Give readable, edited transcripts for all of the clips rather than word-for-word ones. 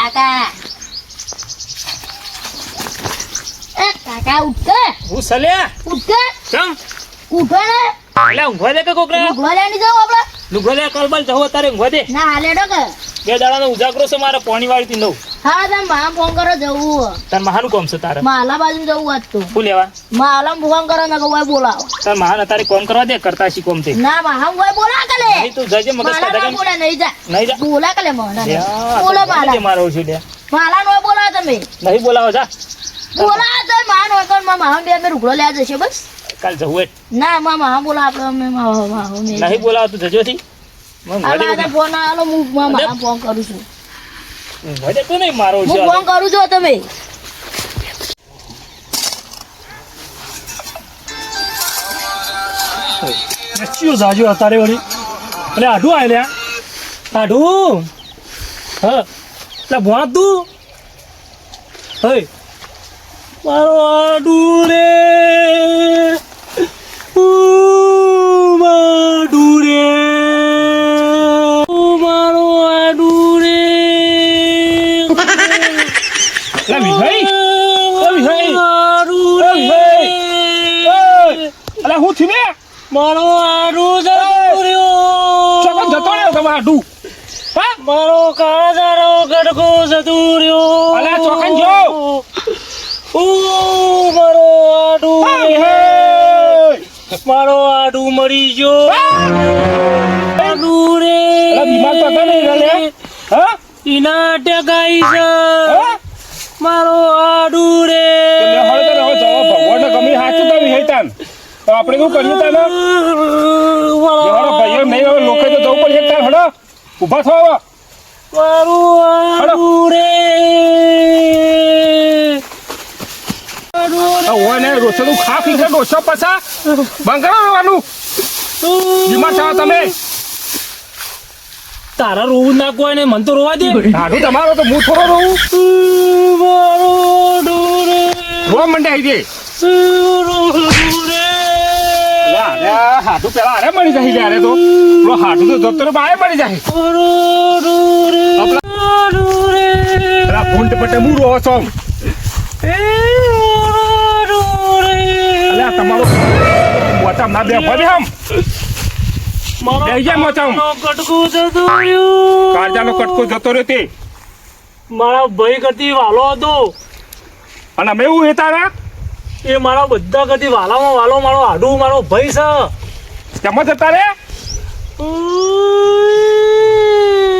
કાકા એ કાકા ઉઠ હું સલ્યા ઉઠ ચમ ઉઠો ને એટલે ઊંઘવા દે કે કોકરા ગોળાની જાવ આપણે લુગવા દે કલબલ જવો તારે ઊંઘવા દે ના હાલેડો કે બે દાડાનો ઉજાગરો છે મારે પાણી વાળી થી લઉં હા તમે મામ ફોન કરો જવું તાર મહાનું કોમ છે તારે માલા બાજુ જવું આજ તો શું લેવા માલા ફોન કરો ને કોઈ બોલાવો તાર મહાન તારે કોમ કરવા દે કરતા શી કોમ તે ના માહા કોઈ બોલા કલે નહીં તું જજે મગજ માલા કાઢા ના બોલા નહીં જા નહીં જા બોલા કલે મોહના યા, બોલો તો માલા મારો છે લે માલા નો બોલા તમે નહીં બોલાવો જા બોલા તો માન વગર માહા બે અમે રૂગડો લેવા જશે બસ કાલ જવું એ ના માહા બોલા આપણે અમે માહા નહીં બોલાવો તું જજો થી આલા ફોન આલો હું માહા ફોન કરું છું ઊંઘવા દે તો નહીં મારો છે હું ફોન કરું છું તમે નચ્યું જાજો અત્યારે વળી એટલે આઢું આલ્યા આઢું હા એટલે ભોણા તું હે મારો આડું રે માડું રે મારો આડું રે લા વિભાઈ ઓ વિભાઈ આડું ઓ રે વિભાઈ અલા હું થી ને મારો આડું જતો રહ્યો ચોકન જતો રહ્યો તમારા આડું હા મારો કાળાદારો ગડકો જતો રહ્યો અલા ચોકન જો ઓ મારો આડું રે મારો આડું મરી ગયો આડું રે અલા બીમાર તો હતા નહીં રે હા ઈના ટકાઈ છે હા મારો આડું રે તમે હવે તો હવે જવા ભગવાનને ગમી હાચું તમે હેતાન તો આપણે શું કર્યું તાને યાર ભાઈઓ નહીં હવે લોકો તો જવું પડશે તાર હડો ઊભા થો હવે મારું આડું રે ઓય ને રોસડું ખા પી છે ડોસો પસા બંગરો રહેવાનું બીમાર છો તમે તારા રોવું ના કોઈ ને મન તો રોવા દે હાડું તમારો તો હું થોડો રહું મારો આડું રે રોવા મંડે આવી દે હાડું પેલા અરે મળી જાય ત્યારે તો પેલો હાડું તો જતો બાય મળી જાય પેલા ફૂંટ પટે હું રોવો છો અલ્યા તમારો મોચા ના બે ભલે હમ બે ગયા મોચા કટકું જતો રહ્યું કાળજાનો કટકો જતો રહ્યો તે મારા ભાઈ કરતી વાલો હતો અને અમે એવું હેતા એ મારા બધા કરતી વાલામાં વાલો મારો આડું મારો ભાઈ છે તેમાં જતા રે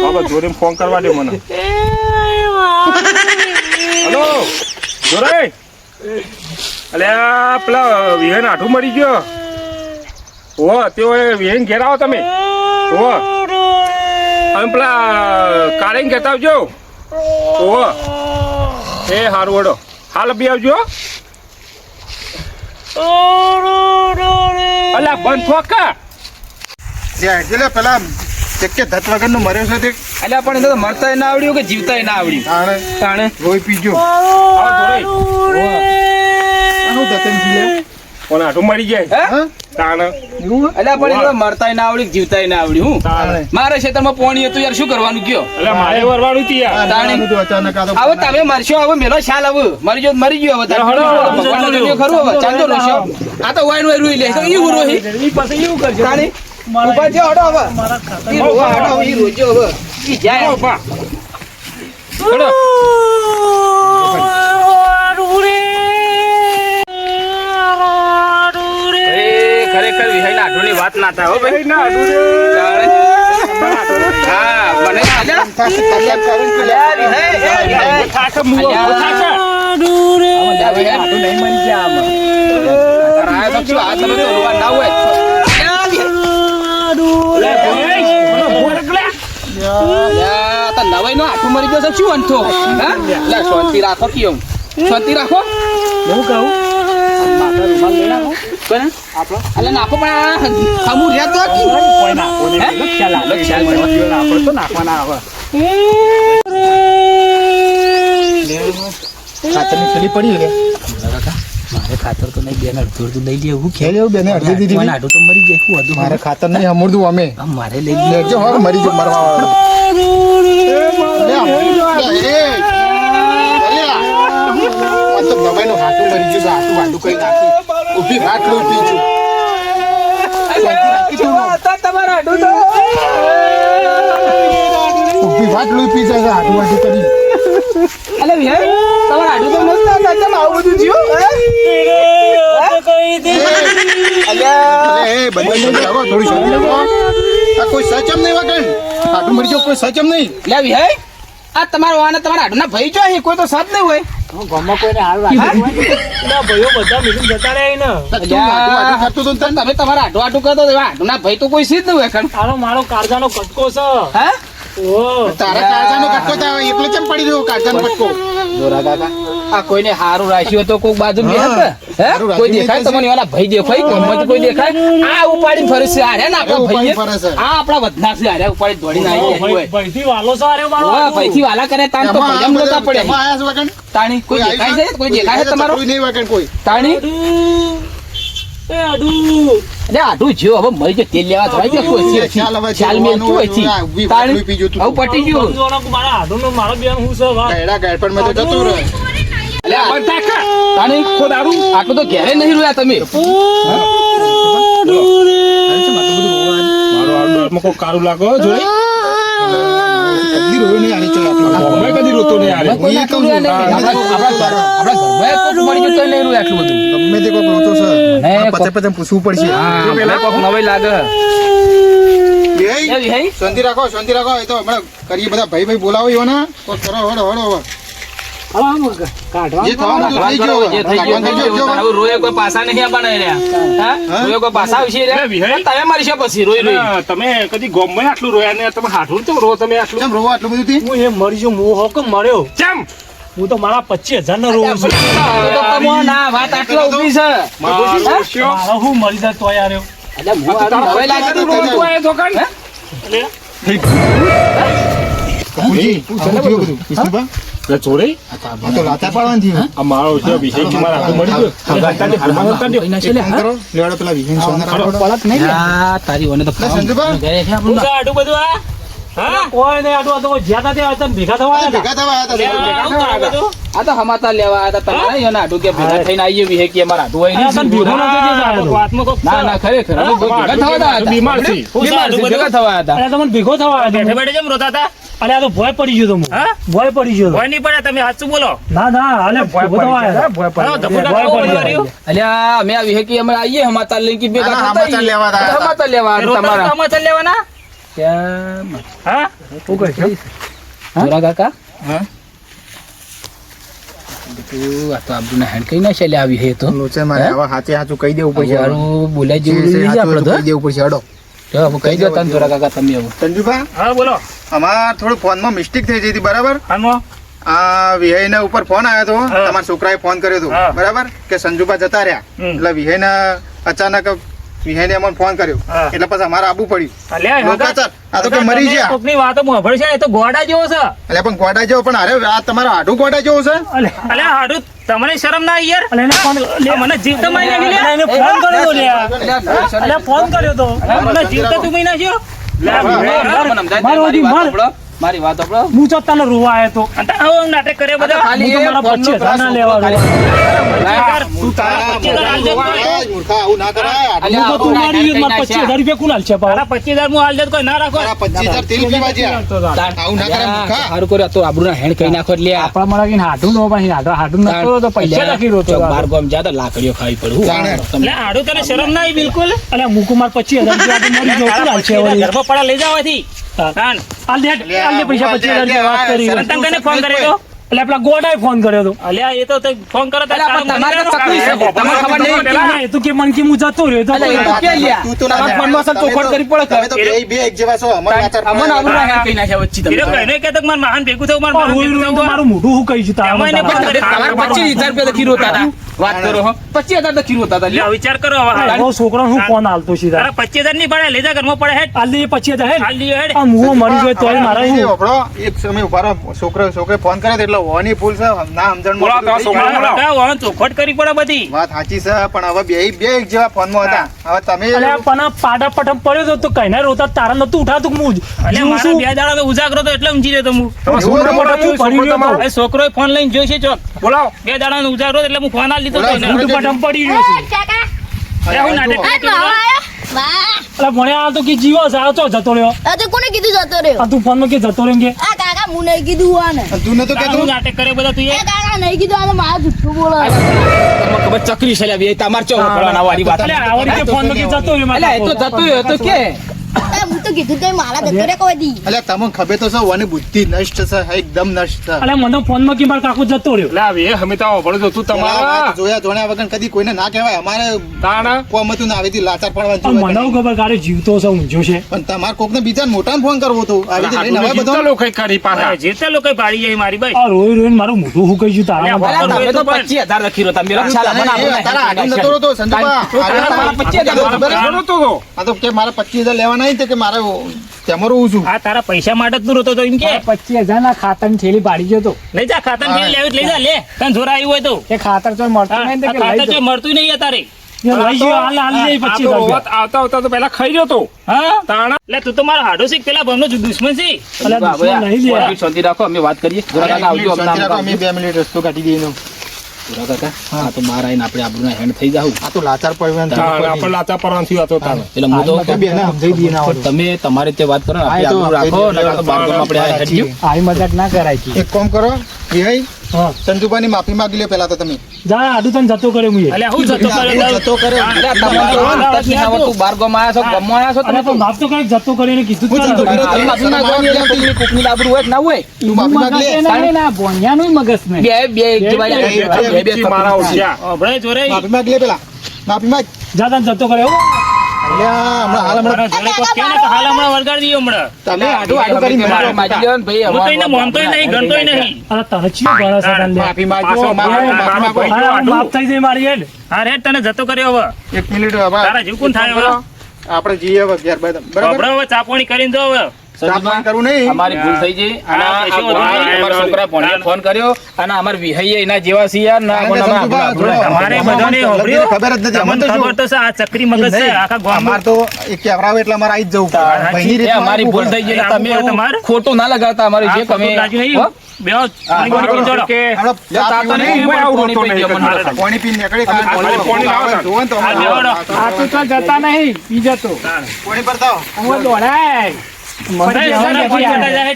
હવે જોરે ફોન કરવા દે મને હલો જોરે અલ્યા પેલા વિહન આઠું મરી ગયો ઓ તેઓ વિહન ઘેર આવો તમે ઓ અને પેલા કાળીને કહેતા આવજો ઓ એ હારું વડો હાલ બી આવજો અલ્યા બંધ થોકા એટલે પેલા કે ધત વગર નું મર્યો છે તે અલ્યા પણ એ તો મરતા ના આવડ્યું કે જીવતા ના આવડ્યું તાણે રોઈ પીજો આનું ધતન થી લે કોણ આઠું મરી જાય હે? તાણ અલ્યા પણ એ તો મરતા ના આવડ્યું જીવતા ના આવડ્યું હું મારા ક્ષેત્રમાં પોણી હતું યાર શું કરવાનું કયો એટલે મારે વરવાનું તી યાર તાણે. બધું અચાનક આ તો હવે તમે મરશો હવે મેલો ખ્યાલ હવે મરી ગયો તો મરી ગયો હવે હળો, ભગવાનનો નિર્ણય ખરું હવે ચાંદો રોશો આ તો વાઈન વાઈ રોઈ લે તો ઈ રોહી ઈ પાસે એવું કરજો તાણે ઉભા થયો હડો હવે ઈ રોવા હડો ઈ રોજો હવે ઈ જાય ઉભા હળો. ખરેખર વિહાઈ ના આઢોની વાત ના થાય હો ભાઈ ના આઠું રે. હા મને અલ્યા થાશે કલ્યાણ કરીને અલ્યા વિહાઈ એ વિહાઈ થાકે મુઓ, થાકે. આઢું નહીં મરી ગયા આમાં તારા આ તો શું આ તમે તો રોવા ના હોય અલ્યા વિહાઈ. લે, ભાઈ, મને ભૂખ લાગલા. અલ્યા તા નવાઈ નો આઠું મરી ગયો છે શું અંતો હા લે શાંતિ રાખો કયો શાંતિ રાખો હું કહું માથા રૂમાલ લઈ નાખો કોને આપણો અલ્યા નાખો પણ આ ખમું રહેતો હતી કોઈ નાખો નહીં. ખ્યાલ આવે, ખ્યાલ આવે. આપણે તો નાખવાના આવે. ખાતરની થેલી પડી લે મારે ખાતર તો નહીં બેન અડધું લઈ લે હું ખેલ એવું બેને અડધી દીધી મને આડું તો મરી જાય શું હતું મારે ખાતર નહીં હમુરદું અમે મારે લઈ લે લેજો હવે મરી જો મરવા વાળો દવાઈનું હાથું મરી ગયું હાથું હાથું કઈ નાખી ઊભી રાત લો પી છું તમારા આડું તો ઊભી વાત લોહી પી જાય હાથું હાથું કરી અલે ભૈયા તમારા આડું તો મસ્ત હતા આવું બધું થયું એ બંને લાવો થોડી શાંતિ રાખો આ કોઈ સચમ નહીં વગન હાથું મરી ગયો કોઈ સચમ નહીં લે ભૈયા આ તમારો વાને તમારા આડું ના ભાઈ જો અહીં કોઈ તો સાથ નહીં હોય ગામમાં કોઈને હાલ રાખી ના ભાઈઓ બધા મિલી જતા રહે ને તું હાથું કરતો તો તને તમે તમારા આડું કરતો આડું ના ભાઈ તો કોઈ સીધ નહીં હોય કણ આનો મારો કારજાનો કટકો છે હા ઓ તારા કાળજાનો કટકો થાય એકલો કેમ પડી રહ્યો કાળજાનો કટકો દોરા કાકા આ કોઈને હારું રાખ્યું તો કોક બાજુ બે હે કોઈ દેખાય તમને વાલા ભાઈ દેખાય ગમત કોઈ દેખાય આ ઉપાડી ફરે છે આરે ને આપણા ભાઈ આ આપણા વધના છે આરે ઉપાડી દોડીને આવી જાય હોય ભાઈથી વાલો છે અરે મારો વાહ ભાઈથી વાલા કરે તાણ તો ભયમ નતા પડે એમાં આયા છે વગન તાણી કોઈ દેખાય છે કોઈ દેખાય છે તમારો કોઈ નહીં વગન કોઈ તાણી એ આડું અરે આડું જો હવે મરી જો તેલ લેવા જવાય કે કોઈ છે ચાલ મેલ તું હોય છે તાણી હવે પટી ગયું મારા આડું મારો બેન હું છે વાત ગયડા ગયપણ માં તો જતો રહે અલે તાણી ખોદ આડું આટલું તો ઘેરે નહીં રોયા તમે મારો આડમાં કોઈ કારું લાગો જોડે કદી રોયો નહીં આની ચાલ આપણો ગમે કદી રોતો નહીં આરે હું એ કહું છું આપણા ઘરમાં કોક મરી ગયું તો નહીં રોયા આટલું બધું ગમે તે કોઈ રોતો છે હે, પછી પછી પૂછવું પડશે હા પેલા કોક નવાઈ લાગે બેય હે શાંતિ રાખો એ તો હમણાં કરીએ બધા ભાઈ બોલાવો ઈવાના કોઈ કરો હડો જે થવાનું તો થઈ ગયો જે થઈ ગયું, થઈ ગયું. હવે રોયે કોઈ પાસા નહીં આપવાના રહ્યા. હા? રોયે કોઈ પાસા આવશે રહ્યા? એ વિહાઈ. તમે મારી છે પછી રોઈ રોઈ. ના, તમે કદી ગોમમાં આટલું રોયા ને તમે હાથું કેમ રો તમે આટલું કેમ રોવા આટલું બધું થી હું એ મરી જો હું હોક મર્યો કેમ હું તો મારા 25,000 નો રોવું છું તો તમે ના વાત આટલો ઊભી છે. મારો હા? શિષ્યો. મારો હું મરી જાય તોય આવ્યો એટલે હું આટલું હવે લાગે તો રોવું તું આયો તો કાન? એટલે બાપુજી શું થયું બધું વિષ્ણુભા લે છોડે આ તો લાતા પાડવાનું થયું આ મારો છે વિષય કે મારા હાથું મળી ગયો તાંડે હાથમાં તાંડે કઈ ના છે એક લે, કામ હા? કરો લેવાડો પેલા વિહીન સોના રાખો પલક નહીં લે. આ તારી ઓને તો સંજુભા? ઘરે છે હું આપણું. છે આટલું બધું આ હા કોઈ નહીં આટલું આ તો જ્યાં ત્યાં તમે ભેગા થવા આવ્યા ભેગા થવા હતા. આવ્યા લે, આવું બધું. આ તો હમાતા લેવા આયા હતા તમારા એના આડું કે ભેગા થઈને આવીએ વિહે કે અમારા આડું હોય આ તને નહીં. ભેગો નતો જે જાય તો. આત્મા કોક ના ના ખરેખર અમે ભેગા થવા હતા. બીમાર છે બીમાર છે, ભેગા થવા હતા. અરે તમને ભેગો થવા આવ્યા હતા. બેઠે જેમ રોતા હતા અરે આ તો ભય પડી ગયો તો હું. હા? ભય પડી ગયો તો. ભય નહીં પડે તમે સાચું બોલો ના ના અલે ભેગો થવા આવ્યા હતા. હા, ધબુડા ભય કેવું પડી કર્યું? ગયો. અલ્યા અમે આવી કે અમે આવીએ હમાતા લઈને કે ભેગા ના, થતા હમાતા લેવા હતા. હમાતા લેવા હતા રોતા તમારા કામ ચાલ લેવાના કેમ? હા શું કહે છે? જોરા કાકા હા તું આ તો આપણને હેન્ડ કઈ ના ચાલે આવી હે તો લોચે મારે હવે હાચે હાચું કહી દેવું પડશે મારું બોલાય જે જેવું છે નહીં હાચું આપણે તો કહી દેવું પડશે હડો જો હવે કહી દો તને જોરા કાકા તમે હવે સંજુભા હા બોલો અમાર થોડું ફોનમાં મિસ્ટેક થઈ જઈ હતી બરાબર આમાં આ વિહયના ઉપર ફોન આવ્યો હતો હા. તમારા છોકરાએ ફોન કર્યો હતો હા. બરાબર કે સંજુભા જતા રહ્યા હમ. એટલે વિહયના અચાનક વિહયને અમને ફોન કર્યો હા. એટલે પછી અમારે આવવું પડ્યું અલ્યા લોકાચાર, આ તો કે મરી ગયા કોકની વાતો મોભળ છે એ તો ગોડા જેવો છે એટલે પણ ગોડા જેવો પણ અરે આ તમારો આઢું ગોડા જેવો છે અલે અલ્યા હાડું તમને શરમ ના આવી યાર અલે એને ફોન આ મને જીવતા મારી નાખી લે અલે એને ફોન કર્યો તો લ્યા. અલે ફોન કર્યો તો મને જીવતા તું મારી નાખ્યો મારી વાત આપણો હું તો તને રોવા આવ્યો તો અને આવો નાટક કરે બધા ખાલી હું તો મારા 25,000 ના લેવા આવ્યો. તું તારા મૂર્ખા આવું ના કરાય હું તો તું મારી ગયો, મારા 25,000 રૂપિયા કોણ હાલશે પાછા? મારા 25,000 હું હાલ દેત કોઈ ના રાખો તારા 25,000 તેલ પીવા જ્યાં આવું ના કરે મૂર્ખા સારું કર્યું તો આબરૂના હેણ કઈ નાખો એટલે આપણા મારા કઈ હાડું નો પાછી હાડું નતો તો પૈસા નાખી રહ્યો તો. બાર ગામ જાતા લાકડીઓ ખાવી પડે જાણે. એટલે હાડું તને શરમ ના આવી બિલકુલ અલે મૂકું મારા 25,000 રૂપિયા તો મરી ગયો, કોણ હાલશે વળી? ઘરમાં પડા લઈ જાવાથી તાન. હાલ દે પૈસા 25,000 રૂપિયા વાત કરી. શરમ તને ફોન કર્યો તો એટલે આપણા ગોડાએ ફોન કર્યો તો. અલ્યા એ તો તે ફોન કરો તો અલ્યા, પણ તમારે તો તકલીફ છે. તમને ખબર નહીં. ના, એ તો કે મન કે હું જતો રહ્યો તો અલે, એ તો કે લ્યા. તું તો ના તમારા ફોનમાં અસલ ચોખવટ કરવી પડે તમે તો બે એક જેવા છો અમર આચાર અમને આબરૂના હેણ કઈ નાખ્યા વચ્ચે તમે. હીરો ભાઈ ને કહેતો કે મારે મહાન ભેગું થવું મારે મહાન ભેગું તો થવું મારું મોઢું હું કહી છું એમાં એને ફોન કર્યો. તમારે 25,000 રૂપિયા લખી રોતા હતા. વાત કરો હો 25,000 લખી રોતા હતા લ્યો. લ્યો, વિચાર કરો હવે હાલ. તારો છોકરાને હું ફોન આલતો સીધા. તારા 25,000 ની પડે લઈ જા ઘરમાં પડે હેડ હાલ દે 25,000 હે. હાલ લીયો હેડ આ મુઓ મરી ગયો તોય મારા નહીં હું. ઓપડો એક સમય ઉભા રહો છોકરો ફોન કરે તો એટલે પેલો હોની ભૂલ છે ના સમજણ બોલાવો તમારા છોકરાને બોલાવો. હટાવો, હવે ચોખવટ કરવી પડે બધી. વાત સાચી છે પણ હવે બે એક જેવા ફોનમાં હતા હવે તમે અલ્યા પણ પાડા પટમ પડ્યો તો કઈ ના રોતા તારા નતું ઉઠાતું કે હું એટલે જીવું મારા છું. 2 દાડા તો ઉજાગરો તો એટલે ઊંઘી રહ્યો તો હું. તમારા છોકરા મોટા થયું, છોકરો તમારો. એ છોકરોએ ફોન લઈને જોઈ છે ચોક. બોલાવો. 2 દાડાનો ઉજાગરો એટલે હું ફોન આ લીધો તો એને. ઊંધું પટમ પડી રહ્યો છે. કાકા એ હું નાટક આ કર્યું. માવો આયો વાહ અલ્યા ભણ્યા આ તો કે જીવો છે આ તો જતો રહ્યો આ તો કોને કીધું જતો રહ્યો આ તું ફોનમાં કે જતો રહ્યો કે આ કાકા હું નહીં કીધું આને તું નતો તારું કહેતો નાટક કરે બધા તું એ એ. કાકા નહીં કીધું આને મારા જુઠ્ઠું બોલે તમને ખબર ચકરી છે લ્યા, બે તમાર ચો પડવાના વાળી વાત. અલ્યા આવા રીતે ફોનમાં કે જતો રહ્યો અલ્યા, એ તો જતો રહ્યો તો કે એ હું તો કીધું કે મારા જતો રે કોઈ દી અલ્યા તમને ખબર તો છે વાની બુદ્ધિ નષ્ટ છે એકદમ નષ્ટ છે અલ્યા મને ફોનમાં કે મારા કાકો જતો રહ્યો લે હવે અમે તો ભણો તો તું પેલા તમારા વાત જોયા જોણ્યા વગર કદી કોઈને ના કહેવાય અમારે તાણા કોમ હતું ના આવી હતી લાચાર આ પડવાનું મને ખબર કારે જીવતો છે ઊંઝો છે પણ તમારે કોકને બીજા મોટાને ફોન કરવો હતો આવી રીતે લઈને હાટું હવે બધો જીવતા લોકો કરી પાછા. જેટલા લોકો ભાડી જાય મારી ભાઈ. આ રોઈ રોઈને મારું મોઢું હુકાઈ ગયું તારા અલ્યા, અલ્યા, તમે તો 25,000 લખી રહ્યો, તમે રક્ષા લાવો ને આપણે તારા હાટું નતો રહેતો, સંજુબા. તારા 25,000 ખબર છે? ઘણો તો તો. આ તો કે મારા 25,000 લેવાના નહીં તે કે મારે તેમાં રહું છું આ તારા પૈસા માટે જ તું રોતો તો એમ કે 25,000 ના ખાતર ની થેલી પાડી ગયો તો લઈ જા ખાતર લઈ લેવી લઈ જા લે તને જોર આવ્યું હોય તો કે ખાતર તો મળતું નહીં ને આ કે લઈ ખાતર જાઓ. જો મળતું નહીં તારે લઈ ગયો હાલ હાલ જઈ આ તો 25,000 હોત આવતા આવતા તો પહેલા ખાઈ રહ્યો તો હા તાણા. એટલે તું તો મારો હાડો શીખ પેલા ભાવનો દુશ્મન છે. અલ્યા દુશ્મન નહીં લે. શાંતિ શાંતિ રાખો, અમે વાત કરીએ. જોરા કાકા આવજો, અમને શાંતિ રાખો, આમ અમે 2 મિનિટ રસ્તો કાઢી દઈએ એનો. જોરા કાકા, આ તો મારા આઈને આપણે આબરૂના હેન્ડ થઈ જાવ. આ તો લાચાર પડવાનું થયું. તાણા આપણે લાચા પરવાનું થયું આ તો તાણા. એટલે હું તો આ બેને સમજાઈ દઈએ ના હોય તો. તમે તમારે તે વાત કરો ને, હા, એ આપણે તો આબરૂ રાખો આપણે નકર તો બાર ગામમાં આપણે આ હેડ ગયું. આવી મજાક ના કરાય કે એક કામ કરો વિહય હા સંજુબાની માફી માંગી લે પેલા તો તમે જા આડું તને જતો કર્યો મુએ એટલે હું જતો કર્યો જતો કરે અરે, તમે તો અંતર થી ના આવતું, બાર ગામમાં આવ્યા છો, ગામમાં આવ્યા છો તમે અરે પણ બાપ તો કઈ જતો કરીને કીધું હું જતો તું કર્યો? આવી માફી માંગવાની એટલે કોકની કોકની આબરૂ હોય કે ના હોય? તું માફી માંગ લે બે એક જેવા લ્યા. બે જી મારા ઓછિયા. અભડાય જોરે માફી માંગ લે પેલા માફી માંગ જા તને જતો કર્યો અલ્યા હમણાં મારા જોડે કોઈ કહે ને તો હાલ હમણાં વળગાડી દઈએ હમણાં. તમે આડું આડું કરી મારે માજી લેવાનું ભાઈ, હું તો હવે એને માનતોય નહીં ગણતોય નહીં. અરે તને ચિયો ગળા છે તને લે. માફી માંગો પાછો માફી મારો માંગો. ભાઈ અરે આડું. માફ થઈ જાય મારી હેડ હા રે તને જતો કર્યો હવે. 1 મિનિટ હવે તારા જીવ કોણ થાય હવે? આપણે જઈએ હવે ઘેર બાદ બરાબર અભડાય હવે ચાપોણી કરીને જો હવે. સાફ કરવું નહીં અમારી ભૂલ થઈ ગઈ અને હા, આ કશો વાંધો ગોળાએ નહીં. અમારા છોકરા ભણીએ ફોન કર્યો અને અમારા વિહઈએ એના જેવા છે યાર ના કોણ અમારા સંજુબા, આબરૂ જોડો. તમારે બધાને હોભળ્યું? ખબર જ નથી અમને તમને તો ખબર તો છે આ ચક્રી મગજ છે આખા અમાર ગામમાં. તો એક કેવરાવે એટલે અમારે આવી જ જવું પડે ભાઈની એ રીતમાં અમારી ભૂલ આવવું થઈ ગઈ પડે. એટલે તમે આવું એવું તમારે? ખોટું ના લગાવતા અમારે જે આ તમે ખોટું લાગ્યું નહીં? હો? બેહો, પાણી પાણી પી જોડો. કે આપણે લે, ચા તાતો પીવું નહીં, નહીં, આવું પાણી રોતો પી નહીં ગયો મને. કરતા. પાણી પીને નીકળી પાણી પાણી લાવો. જોવો ને તો આ અમારે બેવાડો. આ તું તો જતા નહીં પી જતો પાણી ભરતા આવો. હું દોડાય મને અરે, બેહવા સારા નથી ફોન કરતા આવે. જાય.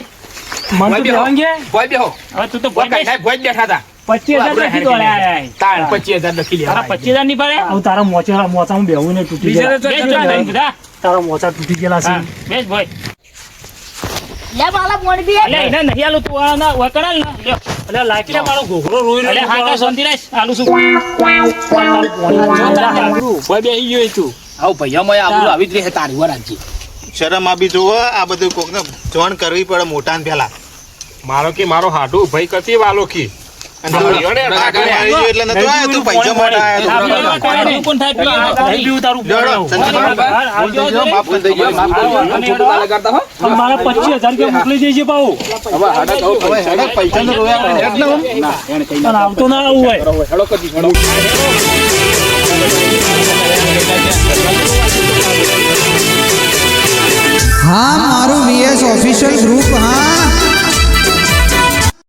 મન તો બેહવાંગે ભોય બેહો. હવે તું તો ભોય ભોય કાંઈ બેસ. ભોય જ બેઠા હતા. 25,000 નથી દોડાય તાણ 25,000 લખી તારા લેવા. 25,000 નહીં પડે? હવે તારા મોચામાં બેહવું ને તૂટી બીજા ગયા તો બેસ જો નહીં બધા. તારા મોચા તૂટી ગયેલા છે હા, બેસ ભોય. લે માલા પાણી પી અલ્યા, એને નહીં આલું તું આ ના વકડાલ ના. લ્યો. અલ્યા લાકીને મારો ઘોઘરો રોઈ અલ્યા, હા, કાંઈ શાંતિ રાખ. આલું છું. ભોય બેહી ગયો એ તું. આવું ભૈયામાં આબરૂ આવી જ રહે તારી વાર આજે. શરમ આપી જોવો આ બધું કોકને જોણ કરવી પડે મોટાને પહેલા મારો કે મારો હાડું ભાઈ કતી વાલો કી અને ટાંકા મારી ગયો એટલે નતો આવ્યો તું પૈસા માટે આ આવ્યો પીવા તારે કોણ થાય? પીવા. નહીં પીવું તારું લેવડો, સંજયભાઈ. હા, આવજો, આવજો. માફ કરી દેજો. માફ કરજો. ખોટું ના લગાડતા હો. પણ મારા 25,000 રૂપિયા મોકલી દેજે પાઉ હવે હાડા કહો હવે હેડો પૈસાનો રોયા આપણે હેડ ને આમ. ના, એને કઈ પણ આવતો ના આવું હોય હેડો કરજી, હેડો. હા મારું વીએસ ઓફિશિયલ ગ્રુપ હા